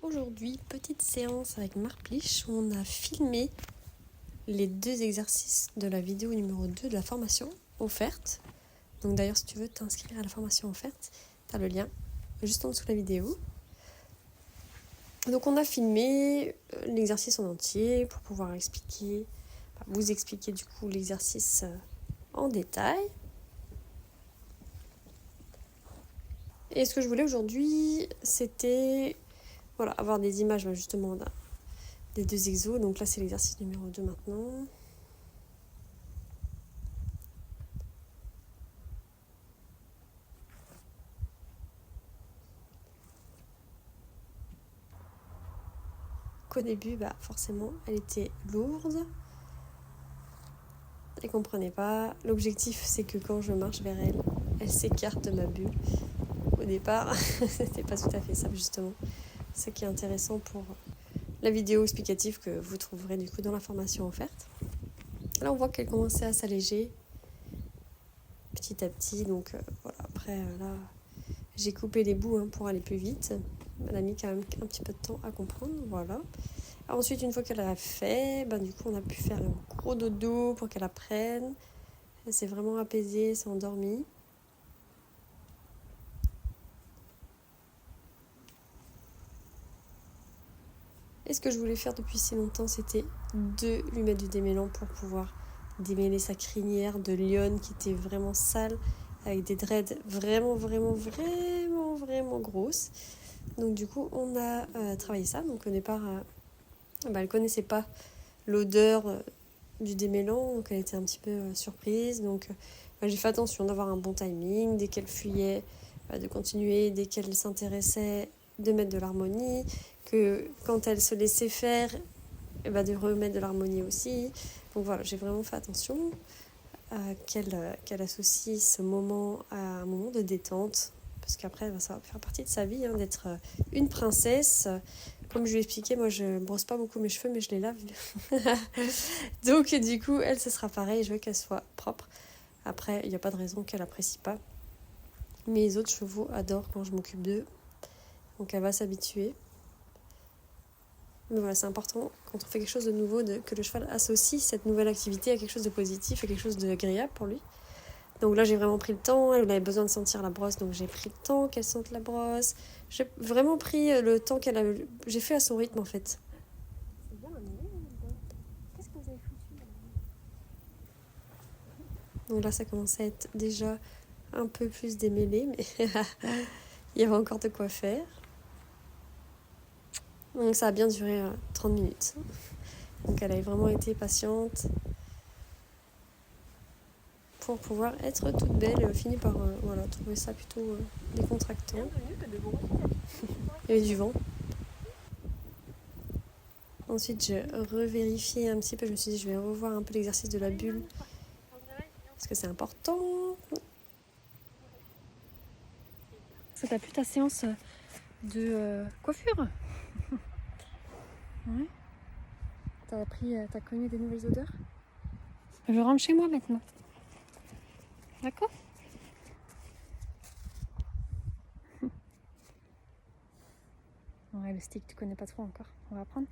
Aujourd'hui, petite séance avec Marplich où on a filmé les 2 exercices de la vidéo numéro 2 de la formation offerte. Donc d'ailleurs, si tu veux t'inscrire à la formation offerte, tu as le lien juste en dessous de la vidéo. Donc on a filmé l'exercice en entier pour pouvoir vous expliquer du coup l'exercice en détail. Et ce que je voulais aujourd'hui, c'était avoir des images justement des 2 exos. Donc là, c'est l'exercice numéro 2 maintenant. Qu'au début, forcément, elle était lourde. Elle comprenait pas. L'objectif, c'est que quand je marche vers elle, elle s'écarte de ma bulle. Au départ, c'était pas tout à fait ça, justement. Ce qui est intéressant pour la vidéo explicative que vous trouverez du coup dans la formation offerte. Là, on voit qu'elle commençait à s'alléger petit à petit. Donc après, là, j'ai coupé les bouts pour aller plus vite. Elle a mis quand même un petit peu de temps à comprendre. Voilà. Alors ensuite, une fois qu'elle a fait, du coup, on a pu faire un gros dodo pour qu'elle apprenne. Elle s'est vraiment apaisée, elle s'est endormie. Et ce que je voulais faire depuis si longtemps, c'était de lui mettre du démêlant pour pouvoir démêler sa crinière de lionne qui était vraiment sale, avec des dreads vraiment grosses. Donc du coup, on a travaillé ça. Donc au départ, elle connaissait pas l'odeur du démêlant, donc elle était un petit peu surprise. Donc j'ai fait attention d'avoir un bon timing, dès qu'elle fuyait, de continuer, dès qu'elle s'intéressait, de mettre de l'harmonie, que quand elle se laissait faire, de remettre de l'harmonie aussi. Donc voilà, j'ai vraiment fait attention qu'elle associe ce moment à un moment de détente, parce qu'après ça va faire partie de sa vie, d'être une princesse. Comme je lui ai expliqué, moi je brosse pas beaucoup mes cheveux, mais je les lave. Donc du coup, elle, ce sera pareil, je veux qu'elle soit propre. Après, il n'y a pas de raison qu'elle apprécie pas. Mes autres chevaux adorent quand je m'occupe d'eux, donc elle va s'habituer. Mais voilà, c'est important quand on fait quelque chose de nouveau que le cheval associe cette nouvelle activité à quelque chose de positif, à quelque chose d'agréable pour lui. Donc là, j'ai vraiment pris le temps. Elle avait besoin de sentir la brosse, donc j'ai pris le temps qu'elle sente la brosse. J'ai vraiment pris le temps qu'elle a. J'ai fait à son rythme en fait. C'est bien amusé, qu'est-ce que vous avez foutu là ? Donc là, ça commençait à être déjà un peu plus démêlé, mais il y avait encore de quoi faire. Donc ça a bien duré 30 minutes. Donc elle a vraiment été patiente pour pouvoir être toute belle. Fini par trouver ça plutôt décontractant. Il y avait du vent. Ensuite, j'ai revérifié un petit peu. Je me suis dit, je vais revoir un peu l'exercice de la bulle. Parce que c'est important. Ça t'a plu ta séance de coiffure ? Ouais. T'as connu des nouvelles odeurs ? Je rentre chez moi maintenant. D'accord ? Ouais, le stick, tu connais pas trop encore. On va apprendre.